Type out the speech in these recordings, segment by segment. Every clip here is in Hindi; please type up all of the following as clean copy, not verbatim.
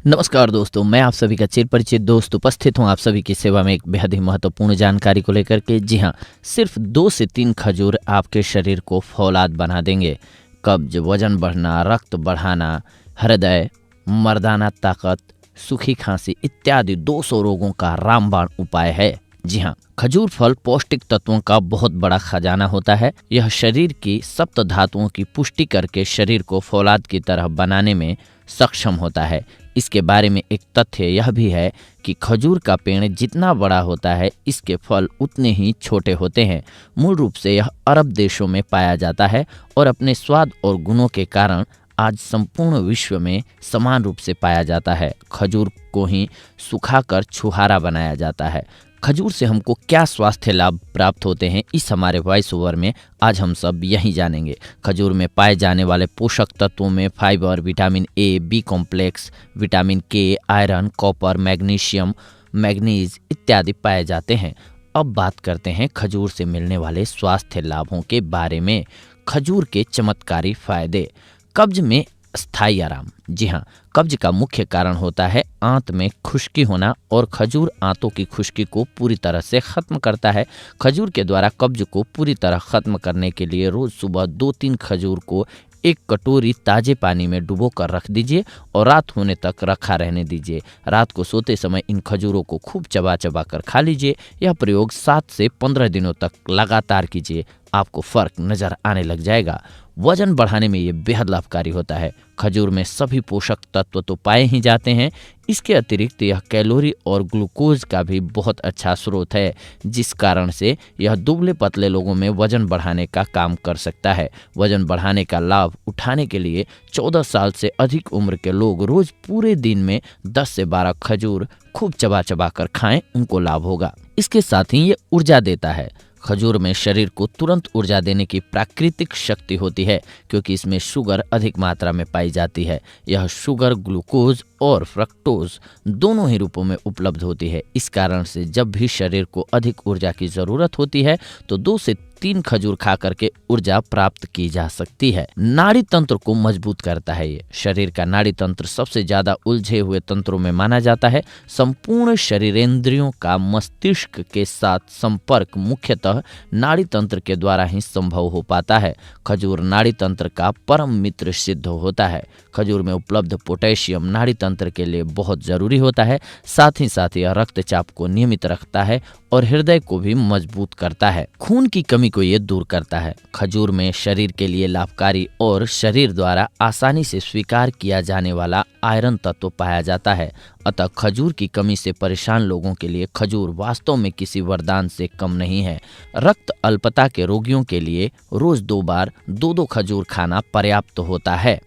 नमस्कार दोस्तों, मैं आप सभी का चिर परिचित दोस्त उपस्थित हूँ आप सभी की सेवा में एक बेहद ही महत्वपूर्ण जानकारी को लेकर के। जी हाँ, सिर्फ 2 से 3 खजूर आपके शरीर को फौलाद बना देंगे। कब्ज, वजन बढ़ना, रक्त बढ़ाना, हृदय, मर्दाना ताकत, सूखी खांसी इत्यादि 200 रोगों का रामबाण उपाय है। जी हाँ, खजूर फल पौष्टिक तत्वों का बहुत बड़ा खजाना होता है। यह शरीर की सप्त धातुओं की पुष्टि करके शरीर को फौलाद की तरह बनाने में सक्षम होता है। इसके बारे में एक तथ्य यह भी है कि खजूर का पेड़ जितना बड़ा होता है, इसके फल उतने ही छोटे होते हैं। मूल रूप से यह अरब देशों में पाया जाता है और अपने स्वाद और गुणों के कारण आज संपूर्ण विश्व में समान रूप से पाया जाता है। खजूर को ही सुखाकर छुहारा बनाया जाता है। खजूर से हमको क्या स्वास्थ्य लाभ प्राप्त होते हैं, इस हमारे वॉइस ओवर में आज हम सब यही जानेंगे। खजूर में पाए जाने वाले पोषक तत्वों में fibre, vitamin A, B complex, vitamin K, iron, copper, magnesium, manganese इत्यादि पाए जाते हैं। अब बात करते हैं खजूर से मिलने वाले स्वास्थ्य लाभों के बारे में। खजूर के चमत्कारी फायदे। कब्ज में स्थायी आराम। जी हाँ, कब्ज का मुख्य कारण होता है आंत में खुश्की होना और खजूर आंतों की खुश्की को पूरी तरह से खत्म करता है। खजूर के द्वारा कब्ज को पूरी तरह खत्म करने के लिए रोज सुबह 2-3 खजूर को 1 कटोरी ताजे पानी में डुबो कर रख दीजिए और रात होने तक रखा रहने दीजिए। रात को सोते समय इन खजूरों को खूब चबा चबा कर खा लीजिए। यह प्रयोग 7 से 15 दिनों तक लगातार कीजिए, आपको फर्क नजर आने लग जाएगा। वजन बढ़ाने में ये बेहद लाभकारी होता है। खजूर में सभी पोषक तत्व तो पाए ही जाते हैं, इसके अतिरिक्त यह कैलोरी और ग्लूकोज का भी बहुत अच्छा स्रोत है, जिस कारण से यह दुबले पतले लोगों में वजन बढ़ाने का काम कर सकता है। वजन बढ़ाने का लाभ उठाने के लिए 14 साल से अधिक उम्र के लोग रोज पूरे दिन में 10 से 12 खजूर खूब चबा चबा कर खाएं, उनको लाभ होगा। इसके साथ ही ये ऊर्जा देता है। खजूर में शरीर को तुरंत ऊर्जा देने की प्राकृतिक शक्ति होती है, क्योंकि इसमें शुगर अधिक मात्रा में पाई जाती है। यह शुगर ग्लूकोज और फ्रक्टोज दोनों ही रूपों में उपलब्ध होती है। इस कारण से जब भी शरीर को अधिक ऊर्जा की जरूरत होती है तो 2 से 3 खजूर खा करके ऊर्जा प्राप्त की जा सकती है। नाड़ी तंत्र को मजबूत करता है। ये शरीर का नाड़ी तंत्र सबसे ज्यादा उलझे हुए तंत्रों में माना जाता है। संपूर्ण शरीरेंद्रियों का मस्तिष्क के साथ संपर्क मुख्यतः नाड़ी तंत्र के द्वारा ही संभव हो पाता है। खजूर नाड़ी तंत्र का परम मित्र सिद्ध होता है। खजूर में उपलब्ध पोटेशियम नाड़ी तंत्र के लिए बहुत जरूरी होता है। साथ ही यह रक्तचाप को नियमित रखता है और हृदय को भी मजबूत करता है। खून की कमी को ये दूर करता है। खजूर में शरीर के लिए लाभकारी और शरीर द्वारा आसानी से स्वीकार किया जाने वाला आयरन तत्व पाया जाता है। अतः खजूर की कमी से परेशान लोगों के लिए खजूर वास्तव में किसी वरदान से कम नहीं है। रक्त अल्पता के रोगियों के लिए रोज 2 बार 2-2 खजूर खाना पर्याप्त होता है।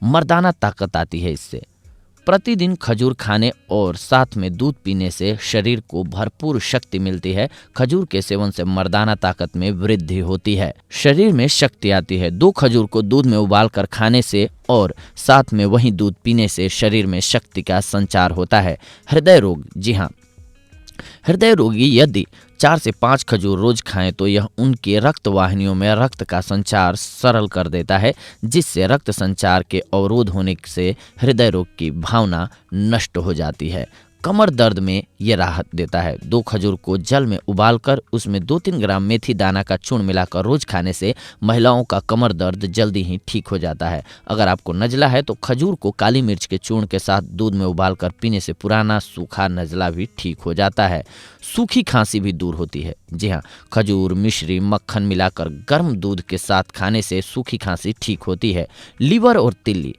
मर्दाना ताकत आती है इससे। प्रतिदिन खजूर खाने और साथ में दूध पीने से शरीर को भरपूर शक्ति मिलती है। खजूर के सेवन से मर्दाना ताकत में वृद्धि होती है, शरीर में शक्ति आती है। 2 खजूर को दूध में उबाल कर खाने से और साथ में वही दूध पीने से शरीर में शक्ति का संचार होता है। हृदय रोग। जी हाँ, हृदय रोगी यदि 4 से 5 खजूर रोज खाएं तो यह उनके रक्त वाहिनियों में रक्त का संचार सरल कर देता है, जिससे रक्त संचार के अवरोध होने से हृदय रोग की भावना नष्ट हो जाती है। कमर दर्द में ये राहत देता है। 2 खजूर को जल में उबालकर उसमें 2-3 ग्राम मेथी दाना का चूर्ण मिलाकर रोज खाने से महिलाओं का कमर दर्द जल्दी ही ठीक हो जाता है। अगर आपको नजला है तो खजूर को काली मिर्च के चूर्ण के साथ दूध में उबालकर पीने से पुराना सूखा नजला भी ठीक हो जाता है। सूखी खांसी भी दूर होती है। जी हाँ, खजूर, मिश्री, मक्खन मिलाकर गर्म दूध के साथ खाने से सूखी खांसी ठीक होती है। लीवर और तिल्ली।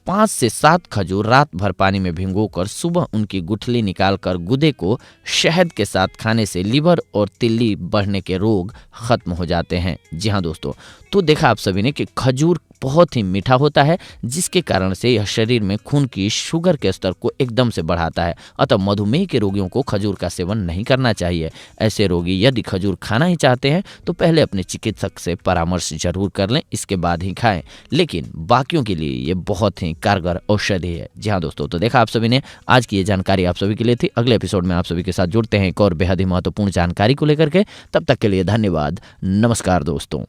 5 से 7 खजूर रात भर पानी में भिगोकर सुबह उनकी गुठली निकालकर गुदे को शहद के साथ खाने से लीवर और तिल्ली बढ़ने के रोग खत्म हो जाते हैं। जी हाँ दोस्तों, तो देखा आप सभी ने कि खजूर बहुत ही मीठा होता है, जिसके कारण से यह शरीर में खून की शुगर के स्तर को एकदम से बढ़ाता है। अतः मधुमेह के रोगियों को खजूर का सेवन नहीं करना चाहिए। ऐसे रोगी यदि खजूर खाना ही चाहते हैं तो पहले अपने चिकित्सक से परामर्श जरूर कर लें, इसके बाद ही खाएं। लेकिन बाकियों के लिए ये बहुत ही कारगर औषधि है। जी हाँ दोस्तों, तो देखा आप सभी ने, आज की ये जानकारी आप सभी के लिए थी। अगले एपिसोड में आप सभी के साथ जुड़ते हैं एक और बेहद ही महत्वपूर्ण जानकारी को लेकर के। तब तक के लिए धन्यवाद। नमस्कार दोस्तों।